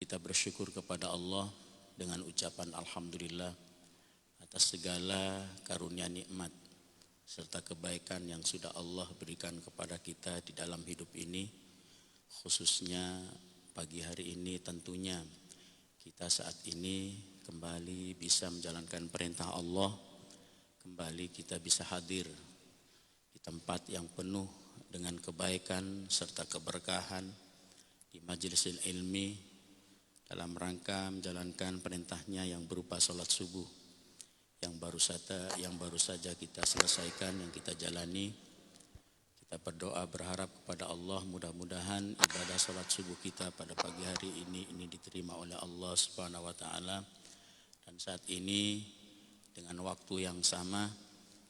Kita bersyukur kepada Allah dengan ucapan Alhamdulillah atas segala karunia nikmat serta kebaikan yang sudah Allah berikan kepada kita di dalam hidup ini. Khususnya pagi hari ini tentunya kita saat ini kembali bisa menjalankan perintah Allah. Kembali kita bisa hadir di tempat yang penuh dengan kebaikan serta keberkahan di majelis ilmi dalam rangka menjalankan perintahnya yang berupa sholat subuh yang baru saja kita selesaikan, yang kita jalani. Kita berdoa berharap kepada Allah mudah-mudahan ibadah sholat subuh kita pada pagi hari ini diterima oleh Allah Subhanahu wa taala. Dan saat ini dengan waktu yang sama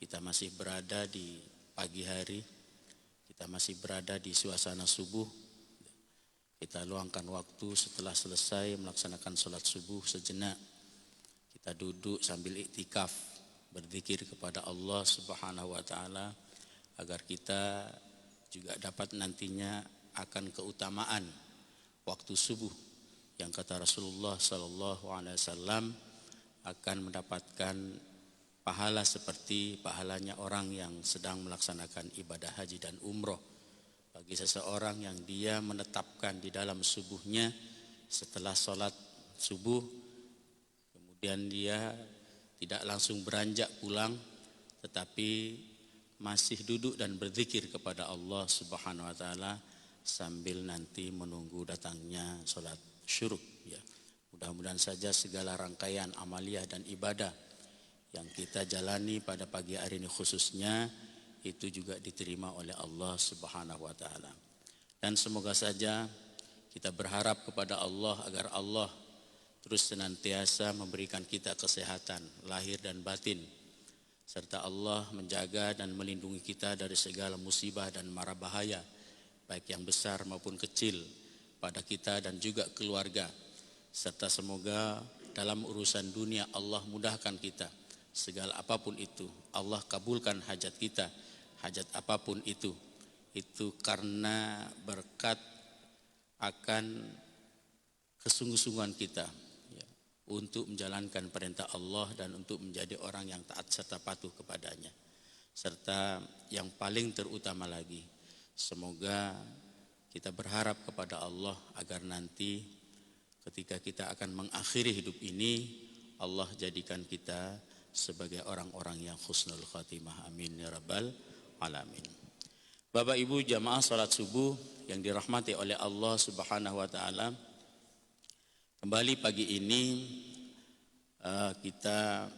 kita masih berada di pagi hari, kita masih berada di suasana subuh. Kita luangkan waktu setelah selesai melaksanakan sholat subuh sejenak. Kita duduk sambil iktikaf, berzikir kepada Allah Subhanahu wa taala agar kita juga dapat nantinya akan keutamaan waktu subuh yang kata Rasulullah sallallahu alaihi wasallam akan mendapatkan pahala seperti pahalanya orang yang sedang melaksanakan ibadah haji dan umroh. Bagi seseorang yang dia menetapkan di dalam subuhnya setelah sholat subuh, kemudian dia tidak langsung beranjak pulang, tetapi masih duduk dan berzikir kepada Allah Subhanahu wa taala sambil nanti menunggu datangnya sholat syuruk. Ya. Mudah-mudahan saja segala rangkaian amaliyah dan ibadah yang kita jalani pada pagi hari ini khususnya itu juga diterima oleh Allah Subhanahu wa taala. Dan semoga saja kita berharap kepada Allah agar Allah terus senantiasa memberikan kita kesehatan lahir dan batin, serta Allah menjaga dan melindungi kita dari segala musibah dan mara bahaya baik yang besar maupun kecil pada kita dan juga keluarga. Serta semoga dalam urusan dunia Allah mudahkan kita segala apapun itu. Allah kabulkan hajat kita, hajat apapun itu karena berkat akan kesungguh-sungguhan kita ya, untuk menjalankan perintah Allah dan untuk menjadi orang yang taat serta patuh kepadanya. Serta yang paling terutama lagi, semoga kita berharap kepada Allah agar nanti ketika kita akan mengakhiri hidup ini, Allah jadikan kita sebagai orang-orang yang husnul khatimah. Amin ya rabbal alamin. Bapak Ibu jamaah salat subuh yang dirahmati oleh Allah Subhanahu wa taala, kembali pagi ini kita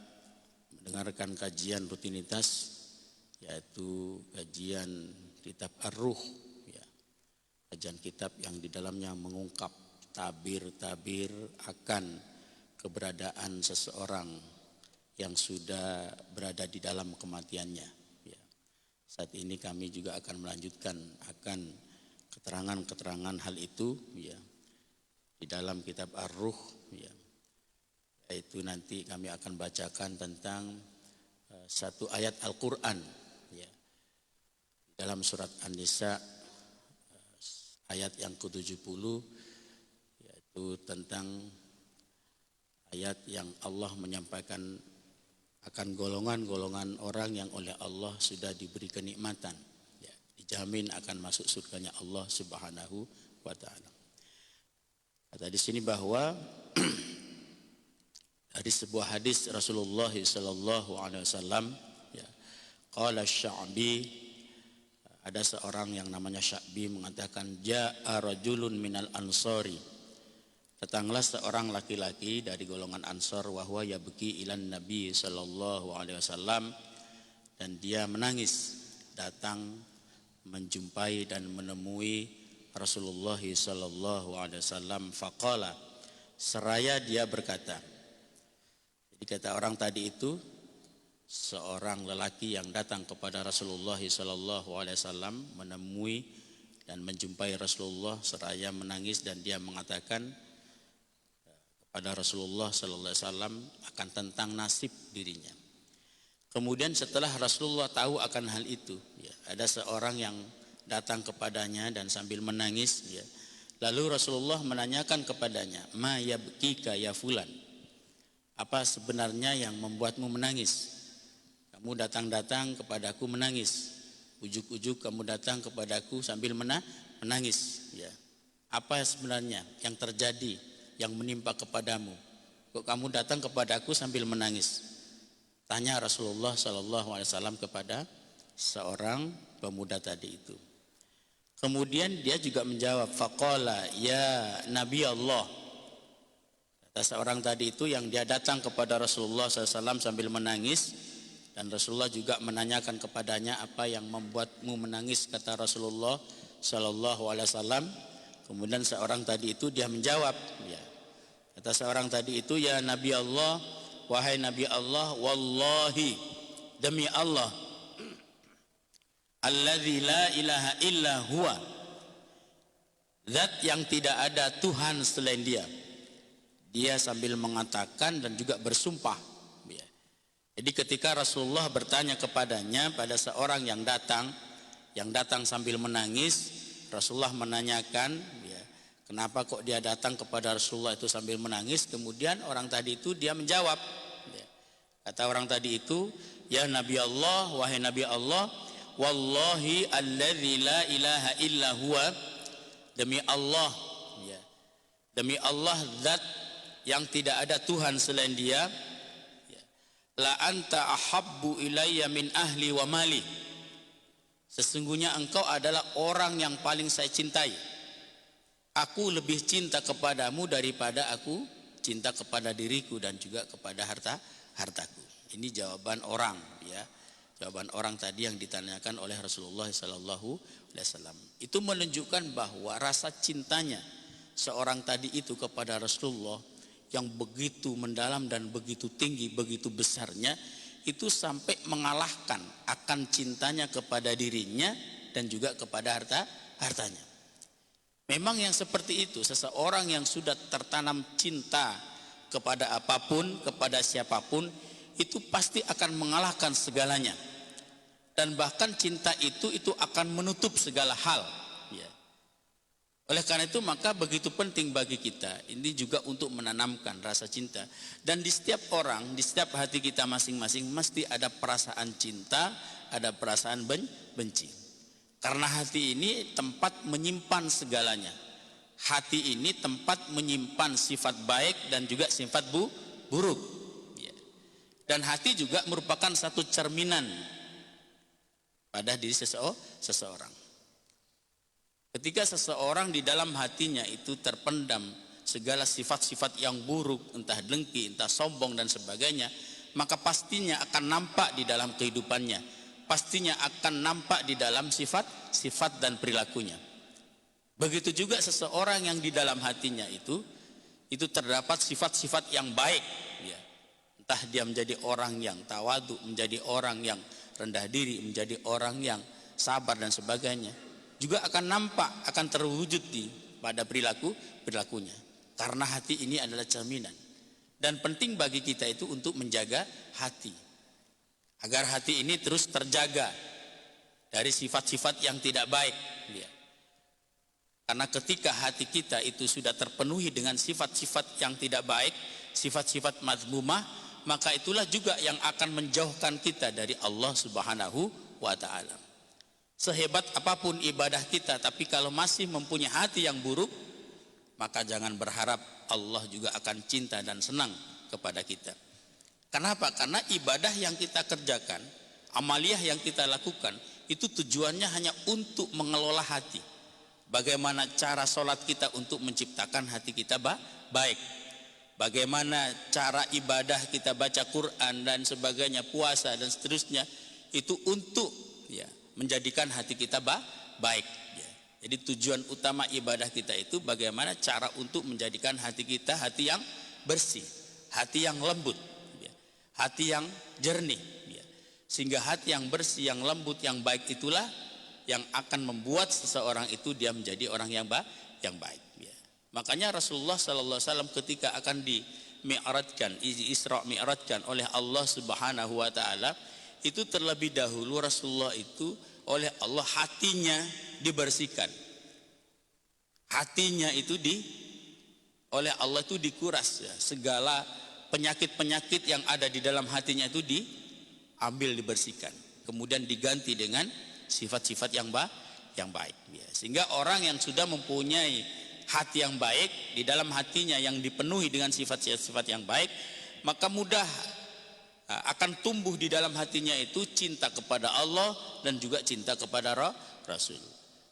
mendengarkan kajian rutinitas, yaitu kajian kitab Ar-Ruh ya. Kajian kitab yang di dalamnya mengungkap tabir-tabir akan keberadaan seseorang yang sudah berada di dalam kematiannya ya. Saat ini kami juga akan melanjutkan akan keterangan-keterangan hal itu ya di dalam kitab Ar-Ruh ya. Yaitu nanti kami akan bacakan tentang satu ayat Al-Qur'an ya. Dalam surat An-Nisa ayat yang ke-70, yaitu tentang ayat yang Allah menyampaikan akan golongan-golongan orang yang oleh Allah sudah diberi kenikmatan ya, dijamin akan masuk surganya Allah Subhanahu wa taala. Kata di sini bahwa dari sebuah hadis Rasulullah sallallahu alaihi wasallam ya, qala Sya'bi, ada seorang yang namanya Sya'bi mengatakan ja'a rajulun minal ansari, datanglah seorang laki-laki dari golongan Ansar, wahwa yabki ilan Nabi sallallahu alaihi wasallam, dan dia menangis datang menjumpai dan menemui Rasulullah sallallahu alaihi wasallam. Faqala, seraya dia berkata, jadi kata orang tadi itu seorang lelaki yang datang kepada Rasulullah sallallahu alaihi wasallam menemui dan menjumpai Rasulullah seraya menangis, dan dia mengatakan pada Rasulullah sallallahu alaihi wasallam akan tentang nasib dirinya. Kemudian setelah Rasulullah tahu akan hal itu ya, ada seorang yang datang kepadanya dan sambil menangis ya, Lalu Rasulullah menanyakan kepadanya, ma yabkika ya fulan, apa sebenarnya yang membuatmu menangis? Kamu datang-datang kepadaku menangis, ujuk-ujuk kamu datang kepadaku sambil menangis, ya. Apa sebenarnya yang terjadi, yang menimpa kepadamu? Kok kamu datang kepadaku sambil menangis? Tanya Rasulullah SAW kepada seorang pemuda tadi itu. Kemudian dia juga menjawab, faqala ya Nabi Allah. Kata seorang tadi itu yang dia datang kepada Rasulullah SAW sambil menangis. Dan Rasulullah juga menanyakan kepadanya, apa yang membuatmu menangis, kata Rasulullah SAW. Kemudian seorang tadi itu dia menjawab, ya. Kata seorang tadi itu, ya Nabi Allah, wahai Nabi Allah, wallahi, demi Allah, alladzi la ilaha illa huwa, zat yang tidak ada Tuhan selain dia. Dia sambil mengatakan dan juga bersumpah. Jadi ketika Rasulullah bertanya kepadanya pada seorang yang datang sambil menangis, Rasulullah menanyakan, ya, kenapa kok dia datang kepada Rasulullah itu sambil menangis? Kemudian orang tadi itu dia menjawab, ya. Kata orang tadi itu, ya Nabi Allah, wahai Nabi Allah, wallahi alladzi la ilaha illa huwa, demi Allah, ya, demi Allah zat yang tidak ada Tuhan selain dia, la anta ahabbu ilayya min ahli wa mali, sesungguhnya engkau adalah orang yang paling saya cintai. Aku lebih cinta kepadamu daripada aku cinta kepada diriku dan juga kepada hartaku. Ini jawaban orang, ya. Jawaban orang tadi yang ditanyakan oleh Rasulullah SAW. Itu menunjukkan bahwa rasa cintanya seorang tadi itu kepada Rasulullah yang begitu mendalam dan begitu tinggi, begitu besarnya, itu sampai mengalahkan akan cintanya kepada dirinya dan juga kepada hartanya. Memang yang seperti itu, seseorang yang sudah tertanam cinta kepada apapun, kepada siapapun, itu pasti akan mengalahkan segalanya. Dan bahkan cinta itu akan menutup segala hal, ya. Oleh karena itu maka begitu penting bagi kita ini juga untuk menanamkan rasa cinta. Dan di setiap orang, di setiap hati kita masing-masing mesti ada perasaan cinta, ada perasaan benci. Karena hati ini tempat menyimpan segalanya. Hati ini tempat menyimpan sifat baik dan juga sifat buruk. Dan hati juga merupakan satu cerminan pada diri seseorang. Ketika seseorang di dalam hatinya itu terpendam segala sifat-sifat yang buruk, entah dengki, entah sombong dan sebagainya, maka pastinya akan nampak di dalam kehidupannya. Pastinya akan nampak di dalam sifat dan perilakunya. Begitu juga seseorang yang di dalam hatinya itu terdapat sifat-sifat yang baik, ya. Entah dia menjadi orang yang tawadu, menjadi orang yang rendah diri, menjadi orang yang sabar dan sebagainya, juga akan nampak, akan terwujud pada perilakunya. Karena hati ini adalah cerminan. Dan penting bagi kita itu untuk menjaga hati, agar hati ini terus terjaga dari sifat-sifat yang tidak baik, ya. Karena ketika hati kita itu sudah terpenuhi dengan sifat-sifat yang tidak baik, sifat-sifat mazmumah, maka itulah juga yang akan menjauhkan kita dari Allah Subhanahu wa ta'ala. Sehebat apapun ibadah kita, tapi kalau masih mempunyai hati yang buruk, maka jangan berharap Allah juga akan cinta dan senang kepada kita. Kenapa? Karena ibadah yang kita kerjakan, amaliyah yang kita lakukan, itu tujuannya hanya untuk mengelola hati. Bagaimana cara sholat kita untuk menciptakan hati kita baik. Bagaimana cara ibadah kita baca Quran dan sebagainya, puasa dan seterusnya, itu untuk, ya, menjadikan hati kita baik, ya. Jadi tujuan utama ibadah kita itu bagaimana cara untuk menjadikan hati kita hati yang bersih, hati yang lembut, ya. Hati yang jernih, ya. Sehingga hati yang bersih, yang lembut, yang baik itulah yang akan membuat seseorang itu dia menjadi orang yang baik, ya. Makanya Rasulullah SAW ketika akan di-mi'rajkan, Isra mi'rajkan oleh Allah Subhanahu wa ta'ala, itu terlebih dahulu Rasulullah itu oleh Allah hatinya dibersihkan. hatinya itu oleh Allah itu dikuras ya. Segala penyakit-penyakit yang ada di dalam hatinya itu diambil, dibersihkan, kemudian diganti dengan sifat-sifat yang baik ya. Sehingga orang yang sudah mempunyai hati yang baik, di dalam hatinya yang dipenuhi dengan sifat-sifat yang baik, maka mudah akan tumbuh di dalam hatinya itu cinta kepada Allah dan juga cinta kepada Rasul.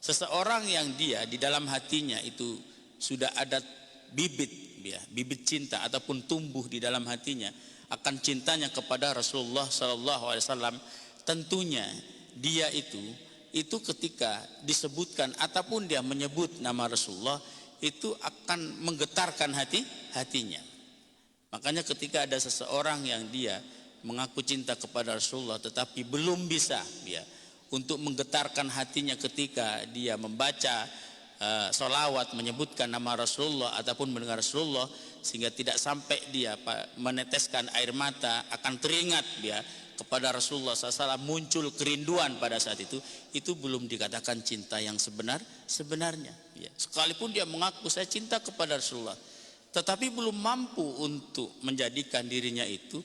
Seseorang yang dia di dalam hatinya itu sudah ada bibit ya, bibit cinta ataupun tumbuh di dalam hatinya akan cintanya kepada Rasulullah sallallahu alaihi wasallam, tentunya dia itu ketika disebutkan ataupun dia menyebut nama Rasulullah itu akan menggetarkan hatinya. Makanya ketika ada seseorang yang dia mengaku cinta kepada Rasulullah tetapi belum bisa ya untuk menggetarkan hatinya ketika dia membaca sholawat menyebutkan nama Rasulullah ataupun mendengar Rasulullah, sehingga tidak sampai dia meneteskan air mata akan teringat dia kepada Rasulullah SAW, muncul kerinduan pada saat itu belum dikatakan cinta yang sebenarnya ya. Sekalipun dia mengaku saya cinta kepada Rasulullah, tetapi belum mampu untuk menjadikan dirinya itu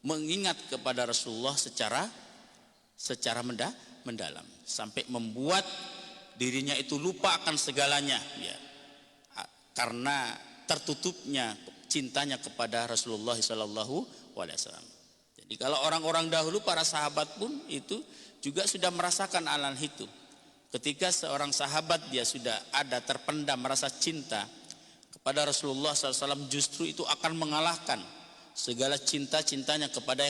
mengingat kepada Rasulullah secara mendalam, sampai membuat dirinya itu lupa akan segalanya ya, karena tertutupnya cintanya kepada Rasulullah SAW. Jadi kalau orang-orang dahulu, para sahabat pun itu juga sudah merasakan alam itu. Ketika seorang sahabat dia sudah ada terpendam merasa cinta kepada Rasulullah SAW, justru itu akan mengalahkan segala cinta-cintanya kepada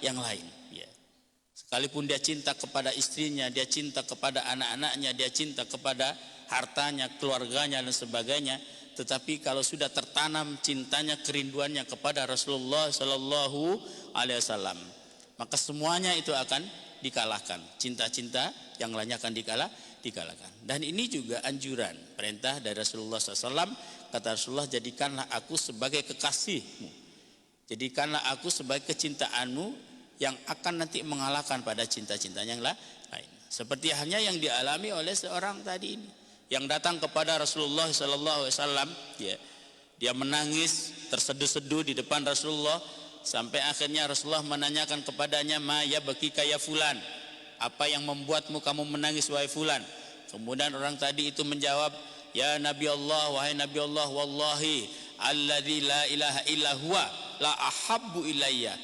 yang lain ya. Sekalipun dia cinta kepada istrinya, dia cinta kepada anak-anaknya, dia cinta kepada hartanya, keluarganya dan sebagainya, tetapi kalau sudah tertanam cintanya, kerinduannya kepada Rasulullah sallallahu alaihi wasallam, maka semuanya itu akan dikalahkan. Cinta-cinta yang lainnya akan dikalahkan. Dan ini juga anjuran, perintah dari Rasulullah SAW. Kata Rasulullah, jadikanlah aku sebagai kekasihmu, jadikanlah aku sebagai kecintaanmu yang akan nanti mengalahkan pada cinta-cinta yang lain. Seperti halnya yang dialami oleh seorang tadi ini yang datang kepada Rasulullah SAW ya. Dia menangis terseduh-seduh di depan Rasulullah, sampai akhirnya Rasulullah menanyakan kepadanya, ma ya baki kaya fulan, apa yang membuatmu kamu menangis wahai fulan? Kemudian orang tadi itu menjawab, ya Nabi Allah, wahai Nabi Allah, wallahi alladzi la ilaha illa huwa la ahabbu ilayya.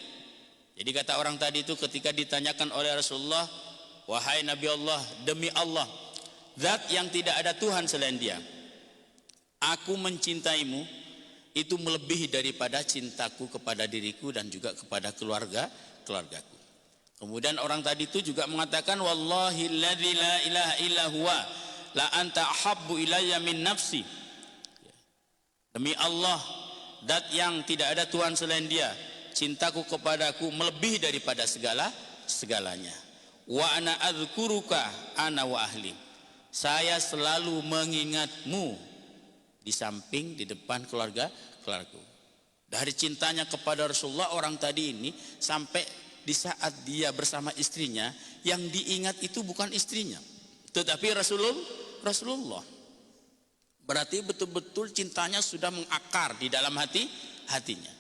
Jadi kata orang tadi itu ketika ditanyakan oleh Rasulullah, wahai Nabi Allah, demi Allah, zat yang tidak ada Tuhan selain dia, aku mencintaimu itu melebihi daripada cintaku kepada diriku dan juga kepada keluargaku. Kemudian orang tadi itu juga mengatakan, wallahi alladzi la ilaha illa huwa la anta ahabbu ilayya min nafsi. Demi Allah, zat yang tidak ada Tuhan selain dia, cintaku kepadaku melebihi daripada segalanya. Wa ana adzkuruka ana wa ahli. Saya selalu mengingatmu di samping, di depan keluargaku. Dari cintanya kepada Rasulullah, orang tadi ini sampai di saat dia bersama istrinya, yang diingat itu bukan istrinya, tetapi Rasulullah. Berarti betul-betul cintanya sudah mengakar di dalam hatinya.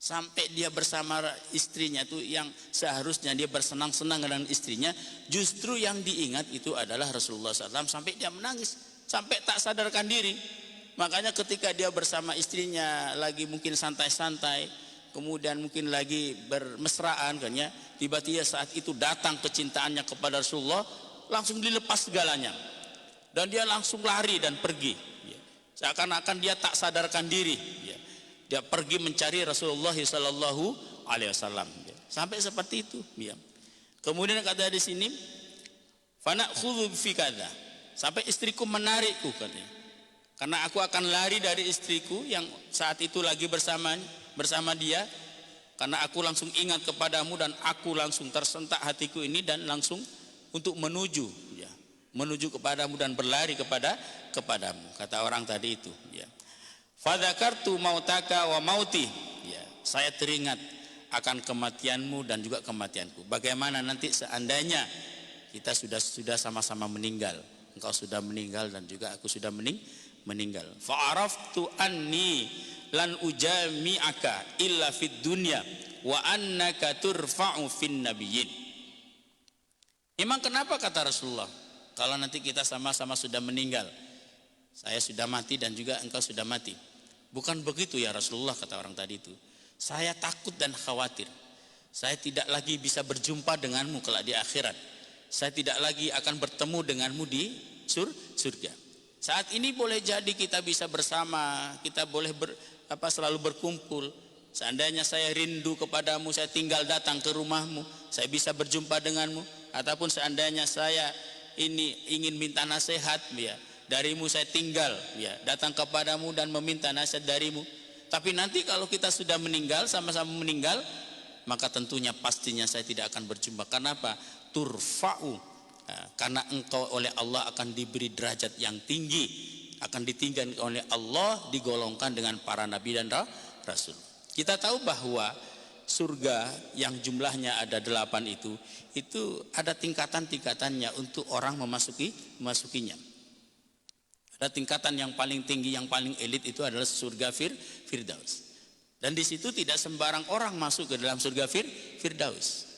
Sampai dia bersama istrinya itu, yang seharusnya dia bersenang-senang dengan istrinya, justru yang diingat itu adalah Rasulullah SAW, sampai dia menangis, sampai tak sadarkan diri. Makanya ketika dia bersama istrinya lagi mungkin santai-santai, kemudian mungkin lagi bermesraan kan ya, tiba-tiba saat itu datang kecintaannya kepada Rasulullah, langsung dilepas segalanya dan dia langsung lari dan pergi ya. Seakan-akan dia tak sadarkan diri ya. Dia pergi mencari Rasulullah sallallahu alaihi wasallam ya. Sampai seperti itu ya. Kemudian kata di sini, fanakhudhu fi kadza, sampai istriku menarikku katanya, karena aku akan lari dari istriku yang saat itu lagi bersama dia, karena aku langsung ingat kepadamu dan aku langsung tersentak hatiku ini dan langsung untuk menuju kepadamu dan berlari kepadamu, kata orang tadi itu ya. Fadzakartu mautaka wa mauti ya, saya teringat akan kematianmu dan juga kematianku. Bagaimana nanti seandainya kita sudah sama-sama meninggal, engkau sudah meninggal dan juga aku sudah meninggal. Fa'araftu anni lan ujami'aka illa fid dunya wa annaka turfa'u fin nabiyyin. Memang kenapa kata Rasulullah, kalau nanti kita sama-sama sudah meninggal, saya sudah mati dan juga engkau sudah mati. Bukan begitu ya Rasulullah, kata orang tadi itu. Saya takut dan khawatir. Saya tidak lagi bisa berjumpa denganmu kelak di akhirat. Saya tidak lagi akan bertemu denganmu di surga. Saat ini boleh jadi kita bisa bersama, kita boleh selalu berkumpul. Seandainya saya rindu kepadamu, saya tinggal datang ke rumahmu, saya bisa berjumpa denganmu. Ataupun seandainya saya ini ingin minta nasihat, ya, darimu saya tinggal, ya, datang kepadamu dan meminta nasihat darimu. Tapi nanti kalau kita sudah meninggal, sama-sama meninggal, maka tentunya pastinya saya tidak akan berjumpa. Kenapa? Turfa'u, karena engkau oleh Allah akan diberi derajat yang tinggi, akan ditinggikan oleh Allah, digolongkan dengan para nabi dan rasul. Kita tahu bahwa surga yang jumlahnya ada 8 itu ada tingkatan-tingkatannya untuk orang memasukinya. Ada tingkatan yang paling tinggi, yang paling elit itu adalah surga Firdaus. Dan di situ tidak sembarang orang masuk ke dalam surga Firdaus.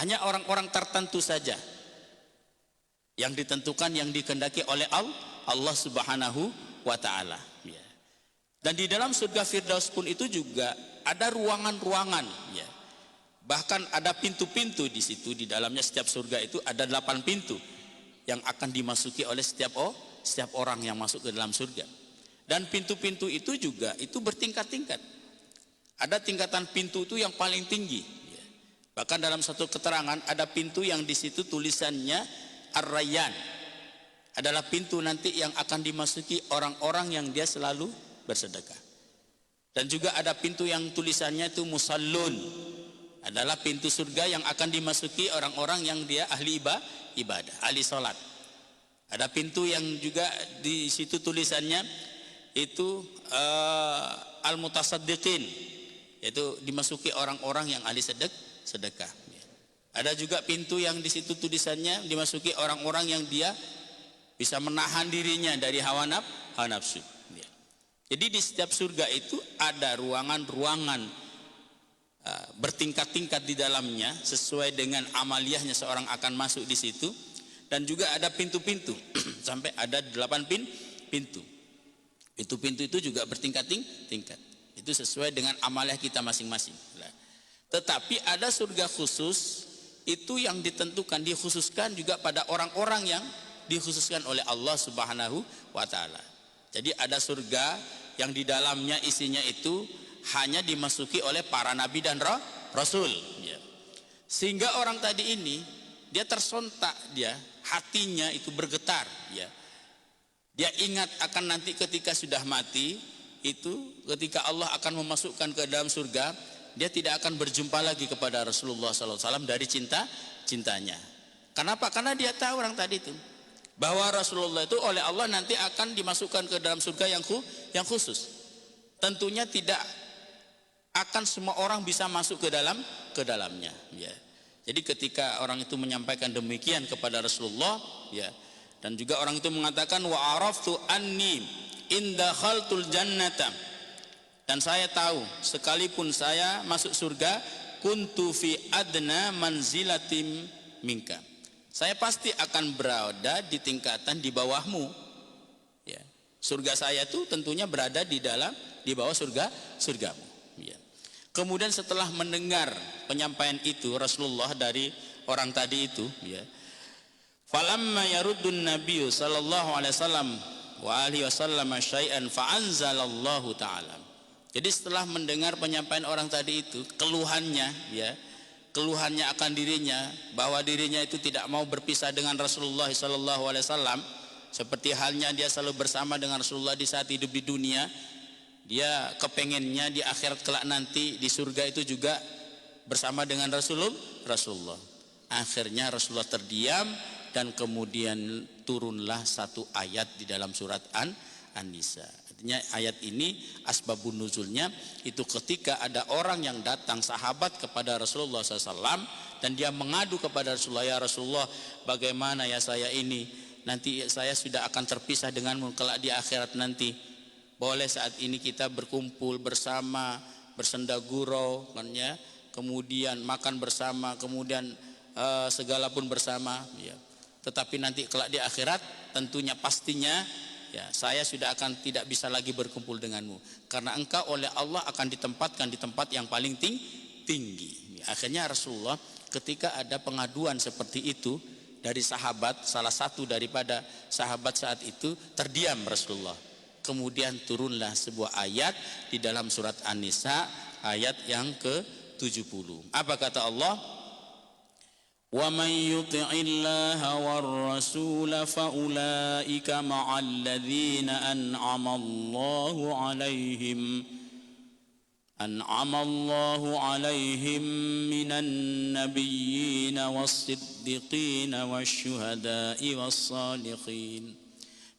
Hanya orang-orang tertentu saja yang ditentukan, yang dikehendaki oleh Allah Subhanahu wa taala. Ya. Dan di dalam surga Firdaus pun itu juga ada ruangan-ruangan, ya. Bahkan ada pintu-pintu di situ. Di dalamnya setiap surga itu ada 8 pintu yang akan dimasuki oleh setiap orang yang masuk ke dalam surga. Dan pintu-pintu itu juga itu bertingkat-tingkat. Ada tingkatan pintu itu yang paling tinggi, ya. Bahkan dalam satu keterangan ada pintu yang di situ tulisannya Ar-Rayyan, adalah pintu nanti yang akan dimasuki orang-orang yang dia selalu bersedekah. Dan juga ada pintu yang tulisannya itu Musallun, adalah pintu surga yang akan dimasuki orang-orang yang dia ahli ibadah, ahli salat. Ada pintu yang juga di situ tulisannya itu Al-Mutasaddiqin, yaitu dimasuki orang-orang yang ahli sedekah. Ada juga pintu yang di situ tulisannya dimasuki orang-orang yang dia bisa menahan dirinya dari hawa nafsu. Jadi di setiap surga itu ada ruangan-ruangan bertingkat-tingkat di dalamnya sesuai dengan amaliyahnya seorang akan masuk di situ, dan juga ada pintu-pintu sampai ada 8 pintu. Pintu-pintu itu juga bertingkat-tingkat. Itu sesuai dengan amaliyah kita masing-masing. Tetapi ada surga khusus itu yang ditentukan, dikhususkan juga pada orang-orang yang dikhususkan oleh Allah Subhanahu wa taala. Jadi ada surga yang di dalamnya isinya itu hanya dimasuki oleh para nabi dan rasul, ya. Sehingga orang tadi ini dia tersontak, dia hatinya itu bergetar, ya. Dia ingat akan nanti ketika sudah mati itu, ketika Allah akan memasukkan ke dalam surga, dia tidak akan berjumpa lagi kepada Rasulullah SAW dari cintanya. Kenapa? Karena dia tahu orang tadi itu bahwa Rasulullah itu oleh Allah nanti akan dimasukkan ke dalam surga yang khusus. Tentunya tidak akan semua orang bisa masuk ke dalamnya, ya. Jadi ketika orang itu menyampaikan demikian kepada Rasulullah, ya, dan juga orang itu mengatakan wa araftu anni inda khaltul jannata, dan saya tahu sekalipun saya masuk surga, kuntu fi adna manzilatim minka, saya pasti akan berada di tingkatan di bawahmu, ya. Surga saya itu tentunya berada di bawah surgamu, ya. Kemudian setelah mendengar penyampaian itu Rasulullah dari orang tadi itu, ya, falamma yaruddun nabiyyu sallallahu alaihi wasallam wa alihi wasallam syai'an fa'anzalallahu ta'ala. Jadi setelah mendengar penyampaian orang tadi itu, keluhannya, ya, keluhannya akan dirinya, bahwa dirinya itu tidak mau berpisah dengan Rasulullah sallallahu alaihi wasallam, seperti halnya dia selalu bersama dengan Rasulullah di saat hidup di dunia. Dia kepengennya di akhirat kelak nanti di surga itu juga bersama dengan Rasulullah. Akhirnya Rasulullah terdiam, dan kemudian turunlah satu ayat di dalam surat An-Nisa. Artinya ayat ini asbabun nuzulnya itu ketika ada orang yang datang, sahabat, kepada Rasulullah SAW, dan dia mengadu kepada Rasulullah, ya Rasulullah, bagaimana ya saya ini nanti saya sudah akan terpisah denganmu kelak di akhirat nanti. Boleh saat ini kita berkumpul bersama, bersenda gurau kan ya, kemudian makan bersama, kemudian segala pun bersama ya. Tetapi nanti kelak di akhirat tentunya pastinya ya, saya sudah akan tidak bisa lagi berkumpul denganmu karena engkau oleh Allah akan ditempatkan di tempat yang paling tinggi. Akhirnya Rasulullah ketika ada pengaduan seperti itu dari sahabat, salah satu daripada sahabat saat itu, terdiam Rasulullah. Kemudian turunlah sebuah ayat di dalam surat An-Nisa ayat yang ke-70. Apa kata Allah? Wa may yuti'illaha war rasul fa ulaika ma'al ladzina an'ama Allahu 'alaihim minan nabiyyin was-siddiqin wasyuhada'i was-shalihin.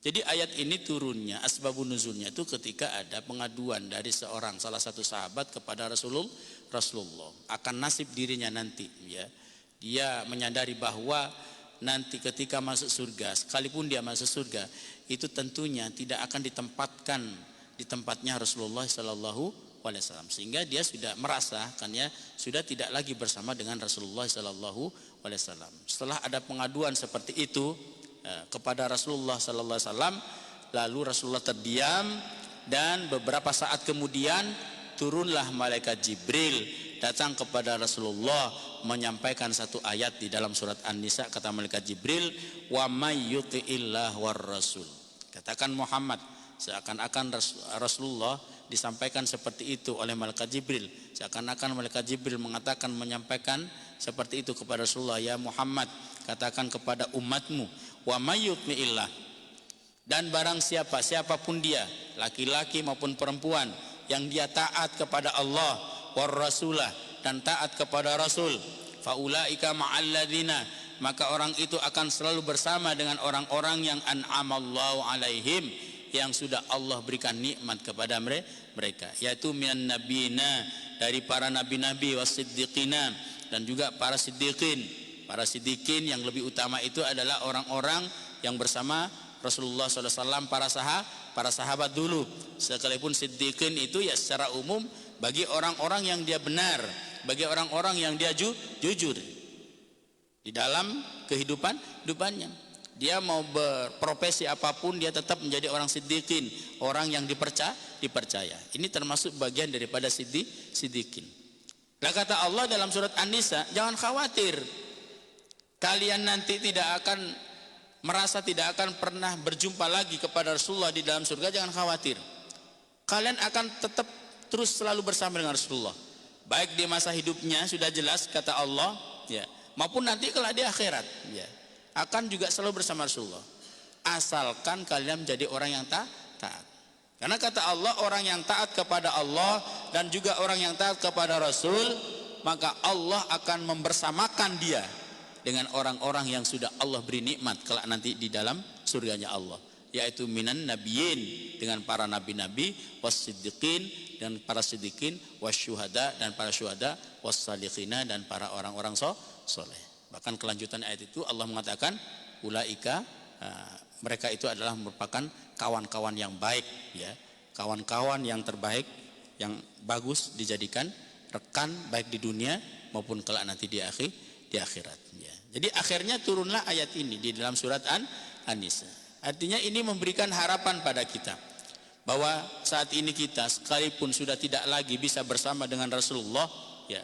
Jadi ayat ini turunnya, asbabun nuzulnya itu ketika ada pengaduan dari salah satu sahabat kepada Rasulullah akan nasib dirinya nanti ya. Dia menyadari bahwa nanti ketika masuk surga, sekalipun dia masuk surga, itu tentunya tidak akan ditempatkan di tempatnya Rasulullah Sallallahu Alaihi Wasallam, sehingga dia sudah merasa kan ya, sudah tidak lagi bersama dengan Rasulullah Sallallahu Alaihi Wasallam. Setelah ada pengaduan seperti itu kepada Rasulullah Sallallahu Alaihi Wasallam, lalu Rasulullah terdiam dan beberapa saat kemudian turunlah malaikat Jibril datang kepada Rasulullah menyampaikan satu ayat di dalam surat An-Nisa. Kata malaikat Jibril, wa may yuti'illah war rasul. Katakan Muhammad, seakan-akan Rasulullah disampaikan seperti itu oleh malaikat Jibril, seakan-akan malaikat Jibril menyampaikan seperti itu kepada Rasulullah, ya Muhammad, katakan kepada umatmu, wa may yuti'illah, dan barang siapapun dia, laki-laki maupun perempuan, yang dia taat kepada Allah war rasulah, dan taat kepada Rasul, faulaika ma'al ladzina, maka orang itu akan selalu bersama dengan orang-orang yang an'amallahu alaihim, yang sudah Allah berikan nikmat kepada mereka, yaitu minan nabiyina, dari para nabi-nabi, wasiddiqina, dan juga para siddiqin. Para siddiqin yang lebih utama itu adalah orang-orang yang bersama Rasulullah SAW, para sahabat dulu. Sekalipun siddiqin itu ya secara umum bagi orang-orang yang dia benar, bagi orang-orang yang dia jujur di dalam kehidupannya. Dia mau berprofesi apapun, dia tetap menjadi orang siddiqin, orang yang dipercaya. Ini termasuk bagian daripada siddiqin. Lah kata Allah dalam surat An-Nisa, jangan khawatir, kalian nanti tidak akan merasa tidak akan pernah berjumpa lagi kepada Rasulullah di dalam surga. Jangan khawatir, kalian akan tetap terus selalu bersama dengan Rasulullah, baik di masa hidupnya sudah jelas kata Allah ya, maupun nanti kelak di akhirat ya, akan juga selalu bersama Rasulullah, asalkan kalian menjadi orang yang taat. Karena kata Allah, orang yang taat kepada Allah dan juga orang yang taat kepada Rasul, maka Allah akan membersamakan dia dengan orang-orang yang sudah Allah beri nikmat kelak nanti di dalam surganya Allah, yaitu minan nabiyyin, dengan para nabi-nabi, was-siddiqin, dan para siddiqin, wasyuhada, dan para syuhada, was-salikhina, dan para orang-orang soleh. Bahkan kelanjutan ayat itu Allah mengatakan ulaika, mereka itu adalah merupakan kawan-kawan yang baik ya, kawan-kawan yang terbaik, yang bagus dijadikan rekan baik di dunia maupun kelak nanti di akhirat ya. Jadi akhirnya turunlah ayat ini di dalam surat An-Nisa. Artinya ini memberikan harapan pada kita bahwa saat ini kita sekalipun sudah tidak lagi bisa bersama dengan Rasulullah ya,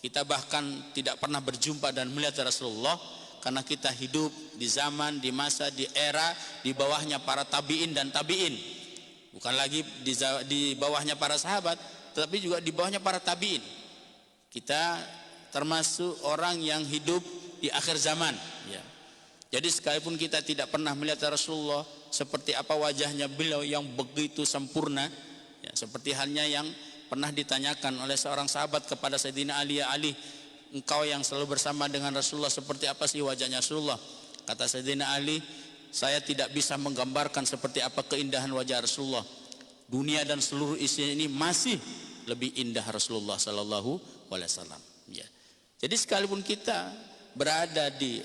kita bahkan tidak pernah berjumpa dan melihat Rasulullah, karena kita hidup di zaman, di masa, di era di bawahnya para tabi'in dan tabi'in, bukan lagi di bawahnya para sahabat, tetapi juga di bawahnya para tabi'in. Kita termasuk orang yang hidup di akhir zaman ya. Jadi sekalipun kita tidak pernah melihat Rasulullah, seperti apa wajahnya beliau yang begitu sempurna ya, seperti halnya yang pernah ditanyakan oleh seorang sahabat kepada Sayyidina Ali, ya Ali, engkau yang selalu bersama dengan Rasulullah, seperti apa sih wajahnya Rasulullah? Kata Sayyidina Ali, saya tidak bisa menggambarkan seperti apa keindahan wajah Rasulullah. Dunia dan seluruh isinya ini masih lebih indah Rasulullah Sallallahu Alaihi Wasallam ya. Jadi sekalipun kita berada di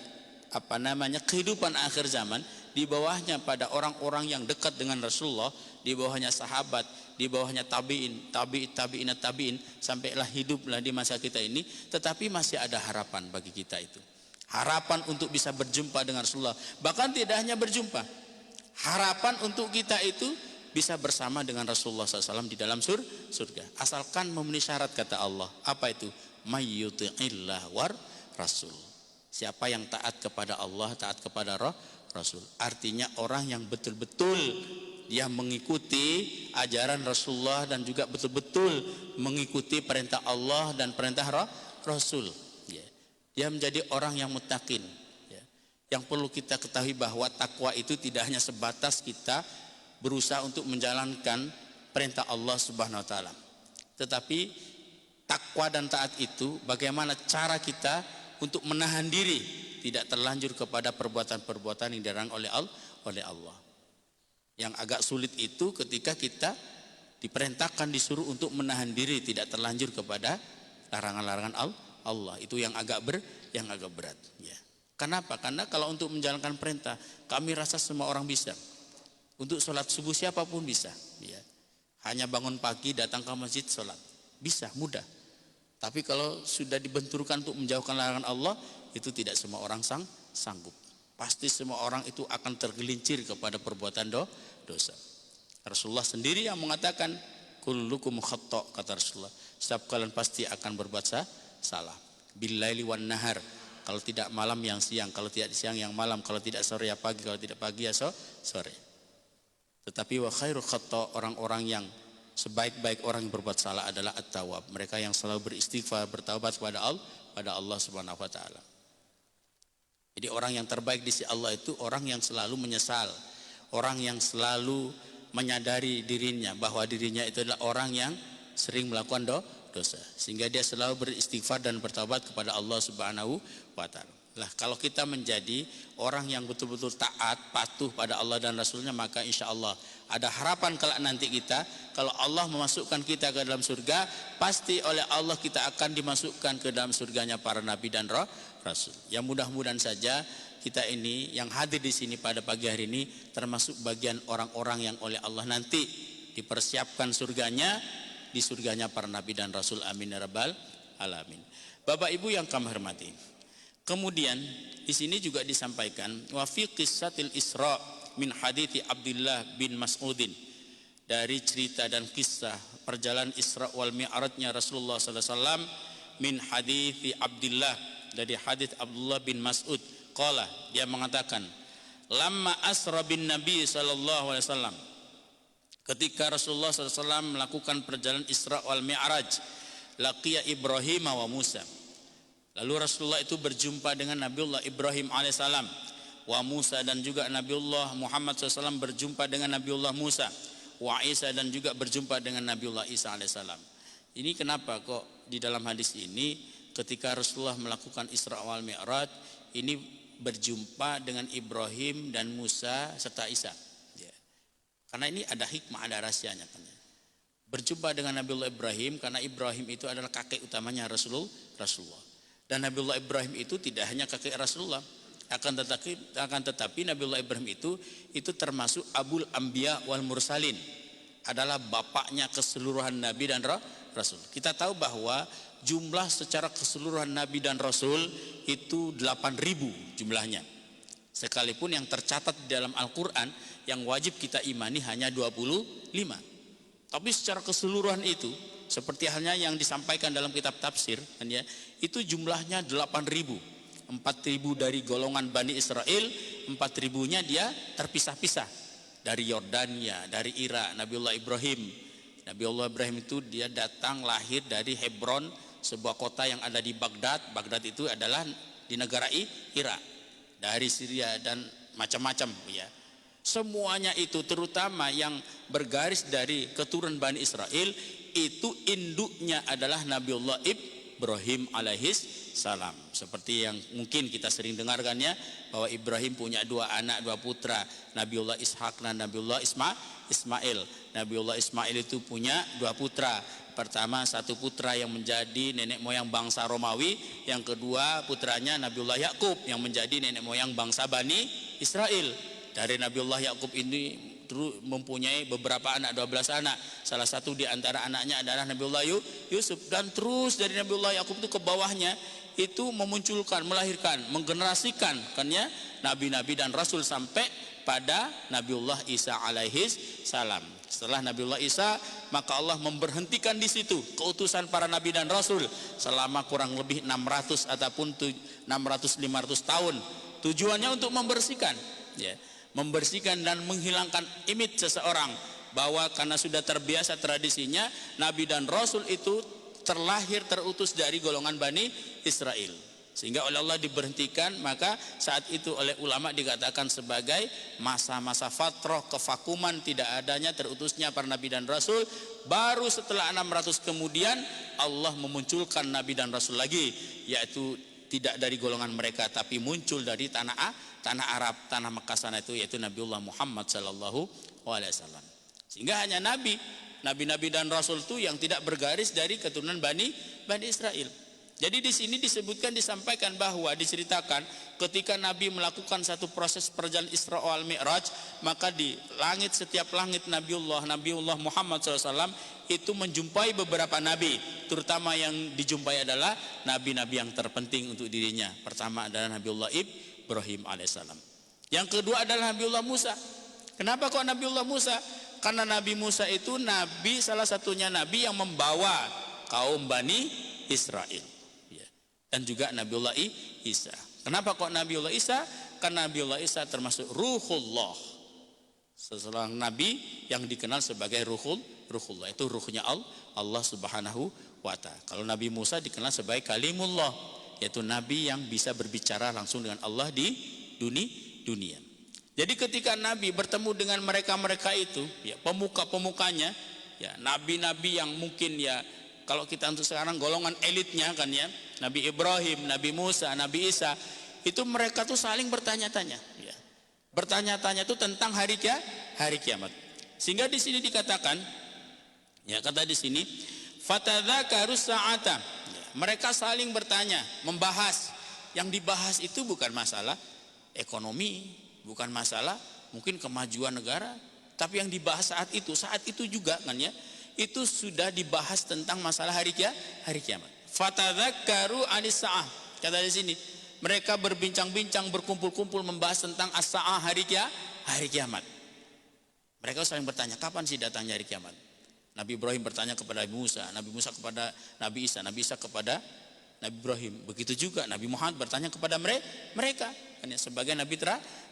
kehidupan akhir zaman, di bawahnya pada orang-orang yang dekat dengan Rasulullah, di bawahnya sahabat, di bawahnya tabi'in, tabi'in, sampailah hiduplah di masa kita ini, tetapi masih ada harapan bagi kita itu. Harapan untuk bisa berjumpa dengan Rasulullah. Bahkan tidak hanya berjumpa, harapan untuk kita itu bisa bersama dengan Rasulullah SAW di dalam surga. Asalkan memenuhi syarat, kata Allah. Apa itu? Mayyuti'illah war Rasul. Siapa yang taat kepada Allah, taat kepada Rasul. Artinya orang yang betul-betul dia mengikuti ajaran Rasulullah dan juga betul-betul mengikuti perintah Allah dan perintah Rasul. Dia menjadi orang yang muttaqin. Yang perlu kita ketahui bahwa takwa itu tidak hanya sebatas kita berusaha untuk menjalankan perintah Allah Subhanahu wa taala. Tetapi takwa dan taat itu bagaimana cara kita untuk menahan diri tidak terlanjur kepada perbuatan-perbuatan yang dilarang oleh Allah. Yang agak sulit itu ketika kita diperintahkan, disuruh untuk menahan diri tidak terlanjur kepada larangan-larangan Allah. Itu yang agak berat. Ya. Kenapa? Karena kalau untuk menjalankan perintah, kami rasa semua orang bisa. Untuk sholat subuh siapapun bisa. Ya. Hanya bangun pagi datang ke masjid sholat, bisa, mudah. Tapi kalau sudah dibenturkan untuk menjauhkan larangan Allah, itu tidak semua orang sanggup. Pasti semua orang itu akan tergelincir kepada perbuatan dosa. Rasulullah sendiri yang mengatakan, kullukum khata', kata Rasulullah. Setiap kalian pasti akan berbuat salah. Billaili wan nahar. Kalau tidak malam yang siang, kalau tidak siang yang malam, kalau tidak sore ya pagi, kalau tidak pagi ya sore. Tetapi wa khairu khata', orang-orang yang sebaik-baik orang yang berbuat salah adalah at-tawwab. Mereka yang selalu beristighfar, bertaubat kepada Allah Subhanahu wa taala. Jadi orang yang terbaik di sisi Allah itu orang yang selalu menyesal, orang yang selalu menyadari dirinya bahwa dirinya itu adalah orang yang sering melakukan dosa, sehingga dia selalu beristighfar dan bertaubat kepada Allah Subhanahu wa taala. Lah, kalau kita menjadi orang yang betul-betul taat, patuh pada Allah dan Rasulnya, maka insya Allah ada harapan kelak nanti kita, kalau Allah memasukkan kita ke dalam surga, pasti oleh Allah kita akan dimasukkan ke dalam surganya para nabi dan Rasul. Ya mudah-mudahan saja kita ini yang hadir di sini pada pagi hari ini termasuk bagian orang-orang yang oleh Allah nanti dipersiapkan surganya, di surganya para nabi dan Rasul. Amin ya rabbal alamin. Bapak Ibu yang kami hormati. Kemudian di sini juga disampaikan wa fi qissatil Isra min hadithi Abdullah bin Mas'udin, dari cerita dan kisah perjalanan Isra wal Mi'rajnya Rasulullah sallallahu alaihi wasallam, min hadithi Abdullah, dari hadits Abdullah bin Mas'ud, qala, dia mengatakan, lamma asra bin Nabi sallallahu alaihi wasallam, ketika Rasulullah sallallahu alaihi wasallam melakukan perjalanan Isra wal Mi'raj, laqiya Ibrahim wa Musa. Lalu Rasulullah itu berjumpa dengan Nabiullah Ibrahim alaihissalam, wa Musa, dan juga Nabiullah Muhammad SAW berjumpa dengan Nabiullah Musa, wa Isa, dan juga berjumpa dengan Nabiullah Isa alaihissalam. Ini kenapa kok di dalam hadis ini ketika Rasulullah melakukan Isra wal Mi'raj ini berjumpa dengan Ibrahim dan Musa serta Isa? Ya. Karena ini ada hikmah, ada rahasianya kan. Berjumpa dengan Nabiullah Ibrahim karena Ibrahim itu adalah kakek utamanya Rasulullah. Dan Nabiullah Ibrahim itu tidak hanya kakek Rasulullah, akan tetapi Nabiullah Ibrahim itu termasuk Abul Anbiya wal Mursalin, adalah bapaknya keseluruhan Nabi dan Rasul. Kita tahu bahwa jumlah secara keseluruhan Nabi dan Rasul itu 8.000 jumlahnya. Sekalipun yang tercatat di dalam Al-Quran yang wajib kita imani hanya 25. Tapi secara keseluruhan itu, seperti halnya yang disampaikan dalam kitab tafsir kan ya, itu jumlahnya 8.000. 4.000 dari golongan Bani Israel, 4.000-nya dia terpisah-pisah dari Yordania, dari Irak. Nabiullah Ibrahim itu dia datang lahir dari Hebron, sebuah kota yang ada di Baghdad. Baghdad itu adalah di negara Irak, dari Syria dan macam-macam ya. Semuanya itu terutama yang bergaris dari keturunan Bani Israel itu induknya adalah Nabiullah Ibrahim alaihis salam. Seperti yang mungkin kita sering dengarkannya, bahwa Ibrahim punya 2 anak, 2 putra, Nabiullah Ishak dan Nabiullah Ismail. Nabiullah Ismail itu punya 2 putra. Pertama, 1 putra yang menjadi nenek moyang bangsa Romawi, yang kedua putranya Nabiullah Yakub yang menjadi nenek moyang bangsa Bani Israel. Dari Nabiullah Yakub ini mempunyai beberapa anak, 12 anak. Salah satu di antara anaknya adalah Nabiullah Yusuf. Dan terus dari Nabiullah Yakub itu ke bawahnya itu memunculkan, melahirkan, menggenerasikan kan ya nabi-nabi dan rasul sampai pada Nabiullah Isa alaihis salam. Setelah Nabiullah Isa, maka Allah memberhentikan di situ keutusan para nabi dan rasul selama kurang lebih 600 ataupun 600-500 tahun. Tujuannya untuk membersihkan, ya, membersihkan dan menghilangkan image seseorang, bahwa karena sudah terbiasa tradisinya nabi dan rasul itu terlahir terutus dari golongan Bani Israel, sehingga oleh Allah diberhentikan. Maka saat itu oleh ulama dikatakan sebagai masa-masa fatrah, kevakuman, tidak adanya terutusnya para nabi dan rasul. Baru setelah 600 kemudian Allah memunculkan nabi dan rasul lagi, yaitu tidak dari golongan mereka tapi muncul dari tanah Arab, tanah Mekah sana itu, yaitu Nabiullah Muhammad sallallahu alaihi wasallam. Sehingga hanya nabi dan rasul itu yang tidak bergaris dari keturunan Bani Israel. Jadi di sini disebutkan, disampaikan bahwa diceritakan ketika Nabi melakukan satu proses perjalanan Isra wal Mi'raj, maka di langit, setiap langit Nabiullah Muhammad SAW itu menjumpai beberapa nabi, terutama yang dijumpai adalah nabi-nabi yang terpenting untuk dirinya. Pertama adalah Nabiullah Ibrahim alaihissalam. Yang kedua adalah Nabiullah Musa. Kenapa kok Nabiullah Musa? Karena Nabi Musa itu nabi, salah satunya nabi yang membawa kaum Bani Israel, ya. Dan juga Nabiullah Isa. Kenapa kok Nabiullah Isa? Karena Nabiullah Isa termasuk Ruhullah, seseorang nabi yang dikenal sebagai Ruhullah, itu ruhnya Allah subhanahu wa ta'ala. Kalau Nabi Musa dikenal sebagai Kalimullah, yaitu nabi yang bisa berbicara langsung dengan Allah di dunia. Jadi ketika Nabi bertemu dengan mereka itu, ya, pemuka-pemukanya, ya, nabi-nabi yang mungkin, ya, kalau kita untuk sekarang golongan elitnya kan ya, Nabi Ibrahim, Nabi Musa, Nabi Isa, itu mereka tuh saling bertanya-tanya, ya. Bertanya-tanya itu tentang hari kiamat. Sehingga di sini dikatakan, ya, kata di sini, fatadzakarus sa'ata. Ya, mereka saling bertanya, membahas. Yang dibahas itu bukan masalah ekonomi, bukan masalah mungkin kemajuan negara, tapi yang dibahas saat itu juga kan ya, itu sudah dibahas tentang masalah hari kiamat. Fatadzakkaru anis-sa'ah. Kata di sini, mereka berbincang-bincang, berkumpul-kumpul membahas tentang as-sa'ah, hari kiamat. Mereka saling bertanya, kapan sih datangnya hari kiamat? Nabi Ibrahim bertanya kepada Nabi Musa kepada Nabi Isa kepada Nabi Ibrahim. Begitu juga Nabi Muhammad bertanya kepada mereka kan ya, sebagai nabi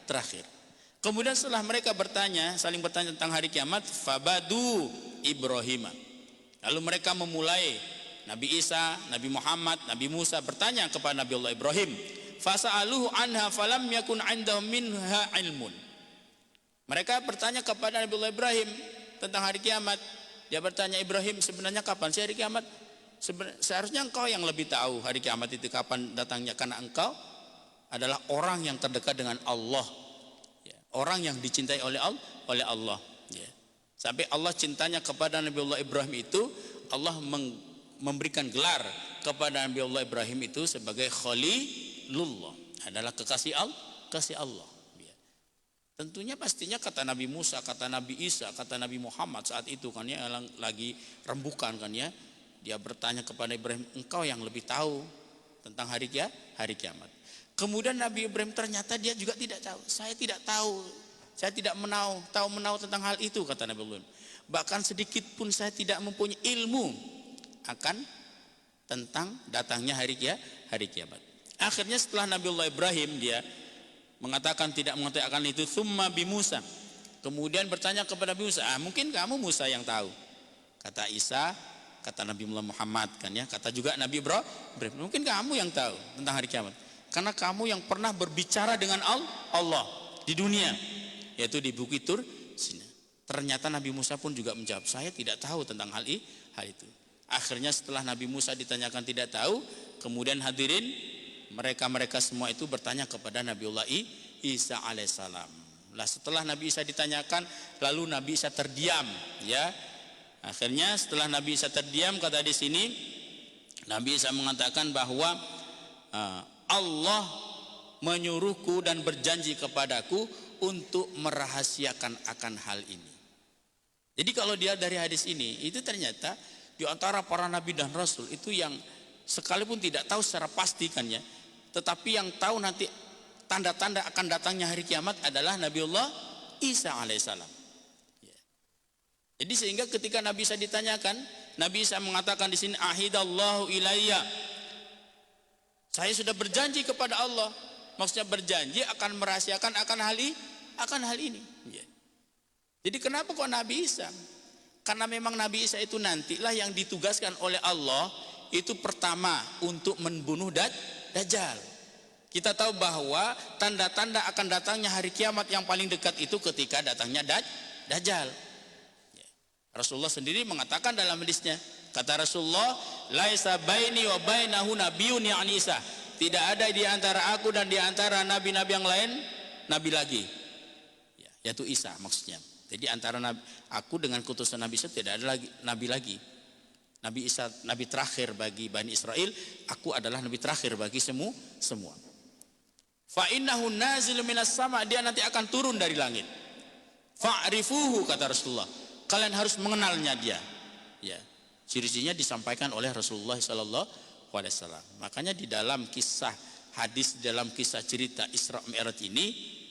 terakhir. Kemudian setelah mereka saling bertanya tentang hari kiamat, fabadu Ibrahim. Lalu mereka memulai, Nabi Isa, Nabi Muhammad, Nabi Musa bertanya kepada Nabi Allah Ibrahim, fasa'aluhu anha falam yakun 'indahum minha ilmun. Mereka bertanya kepada Nabi Allah Ibrahim tentang hari kiamat. Dia bertanya, Ibrahim, sebenarnya kapan sih hari kiamat? Seharusnya engkau yang lebih tahu hari kiamat itu kapan datangnya, karena engkau adalah orang yang terdekat dengan Allah, ya, orang yang dicintai oleh Allah, ya. Sampai Allah cintanya kepada Nabi Allah Ibrahim itu, Allah memberikan gelar kepada Nabi Allah Ibrahim itu sebagai Khalilullah, adalah kekasih Allah, ya. Tentunya pastinya kata Nabi Musa, kata Nabi Isa, kata Nabi Muhammad saat itu kan ya, lagi rembukan kan ya, dia bertanya kepada Ibrahim, engkau yang lebih tahu tentang hari kiamat. Kemudian Nabi Ibrahim ternyata dia juga tidak tahu. Saya tidak tahu. Saya tidak tahu tentang hal itu, kata Nabi Ibrahim. Bahkan sedikit pun saya tidak mempunyai ilmu akan tentang datangnya hari kiamat. Akhirnya setelah Nabi Allah Ibrahim dia mengatakan tidak mengetahui akan itu, tsumma bi Musa. Kemudian bertanya kepada Nabi Musa, mungkin kamu Musa yang tahu. Kata Isa, kata Nabi Muhammad kan ya, kata juga Nabi Ibrahim, mungkin kamu yang tahu tentang hari kiamat. Karena kamu yang pernah berbicara dengan Allah di dunia, yaitu di Bukit Tur Sina. Ternyata Nabi Musa pun juga menjawab, saya tidak tahu tentang hal itu. Akhirnya setelah Nabi Musa ditanyakan tidak tahu, kemudian hadirin mereka semua itu bertanya kepada Nabiullah Isa alaihissalam. Lah setelah Nabi Isa ditanyakan, lalu Nabi Isa terdiam, ya. Akhirnya setelah Nabi Isa terdiam, kata di sini Nabi Isa mengatakan bahwa Allah menyuruhku dan berjanji kepadaku untuk merahasiakan akan hal ini. Jadi kalau dia dari hadis ini, itu ternyata di antara para nabi dan rasul itu yang sekalipun tidak tahu secara pasti kan ya, tetapi yang tahu nanti tanda-tanda akan datangnya hari kiamat adalah Nabiullah Isa alaihissalam. Ya. Jadi sehingga ketika Nabi Isa ditanyakan, Nabi Isa mengatakan di sini, ahidallahu ilayya, saya sudah berjanji kepada Allah. Maksudnya berjanji akan merahasiakan akan hal ini. Ya. Jadi kenapa kok Nabi Isa? Karena memang Nabi Isa itu nantilah yang ditugaskan oleh Allah itu pertama untuk membunuh Dajjal. Kita tahu bahwa tanda-tanda akan datangnya hari kiamat yang paling dekat itu ketika datangnya Dajjal. Ya. Rasulullah sendiri mengatakan dalam hadisnya, kata Rasulullah, laisa baini wa bainahu nabiyyun ya'ni Isa. Tidak ada di antara aku dan di antara nabi-nabi yang lain nabi lagi. Ya, yaitu Isa maksudnya. Jadi antara aku dengan kutusan Nabi Isa tidak ada lagi nabi lagi. Nabi Isa nabi terakhir bagi Bani Israel, aku adalah nabi terakhir bagi semua. Fa innahu nazilu minas sama, dia nanti akan turun dari langit. Fa'rifuhu, kata Rasulullah. Kalian harus mengenalnya dia. Ya. Ciri-cirinya disampaikan oleh Rasulullah sallallahu alaihi wasallam. Makanya di dalam kisah hadis, dalam kisah cerita Isra Mi'raj ini,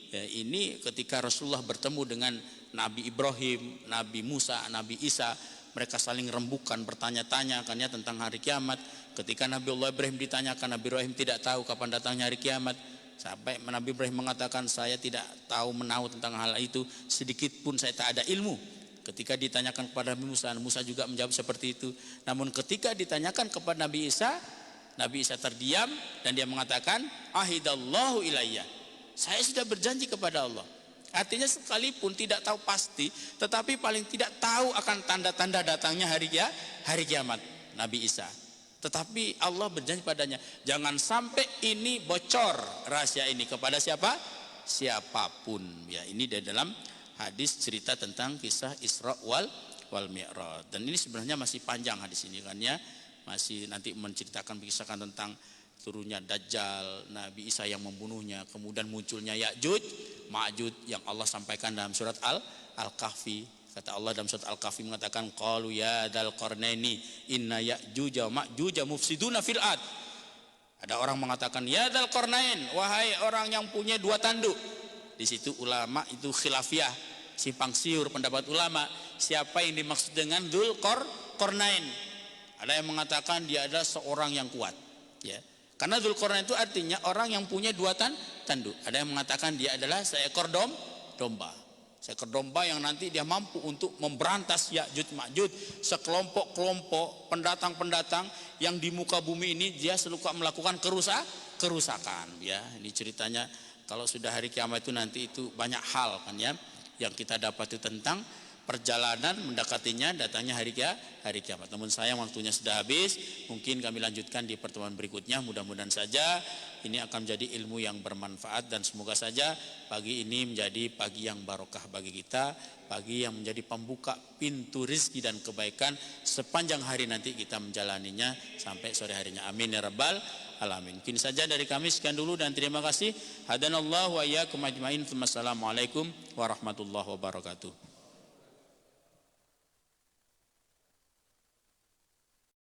ya, ini ketika Rasulullah bertemu dengan Nabi Ibrahim, Nabi Musa, Nabi Isa, mereka saling rembukan, bertanya-tanya kan ya tentang hari kiamat. Ketika Nabi Allah Ibrahim ditanyakan, Nabi Ibrahim tidak tahu kapan datangnya hari kiamat. Sampai Nabi Ibrahim mengatakan, saya tidak tahu menahu tentang hal itu, sedikit pun saya tak ada ilmu. Ketika ditanyakan kepada Nabi Musa, Musa juga menjawab seperti itu. Namun ketika ditanyakan kepada Nabi Isa terdiam dan dia mengatakan, ahidallahu ilayya, saya sudah berjanji kepada Allah. Artinya sekalipun tidak tahu pasti, tetapi paling tidak tahu akan tanda-tanda datangnya hari kiamat Nabi Isa. Tetapi Allah berjanji padanya, jangan sampai ini bocor rahasia ini kepada siapapun. Ya, ini di dalam hadis cerita tentang kisah Isra wal Mi'raj. Dan ini sebenarnya masih panjang hadis ini kan ya. Masih nanti menceritakan kisahkan tentang turunnya Dajjal, Nabi Isa yang membunuhnya, kemudian munculnya Ya'juj, Ma'juj yang Allah sampaikan dalam surat Al-Kahfi. Kata Allah dalam surat Al-Kahfi mengatakan, qalu ya dzal qarnaini inna Ya'juj wa Ma'juj mufsiduna fil ard. Ada orang mengatakan, ya dzal qarnain, wahai orang yang punya dua tanduk. Di situ ulama itu khilafiyah, simpang siur pendapat ulama, siapa yang dimaksud dengan dzul qarnain. Ada yang mengatakan dia adalah seorang yang kuat, ya. Karena Dzulqarnain itu artinya orang yang punya dua tanduk. Ada yang mengatakan dia adalah seekor domba. Seekor domba yang nanti dia mampu untuk memberantas Ya'juj Ma'juj, sekelompok-kelompok pendatang-pendatang yang di muka bumi ini dia suka melakukan kerusakan, ya. Ini ceritanya kalau sudah hari kiamat itu nanti itu banyak hal kan ya yang kita dapat itu tentang perjalanan mendekatinya datangnya hari kiamat. Namun sayang waktunya sudah habis. Mungkin kami lanjutkan di pertemuan berikutnya. Mudah-mudahan saja ini akan menjadi ilmu yang bermanfaat dan semoga saja pagi ini menjadi pagi yang barokah bagi kita, pagi yang menjadi pembuka pintu rizki dan kebaikan sepanjang hari nanti kita menjalaninya sampai sore harinya. Amin ya rabbal alamin. Mungkin saja dari kami sekian dulu dan terima kasih. Hadanallahu wa iyyakum ajmain. Wassalamualaikum warahmatullahi wabarakatuh.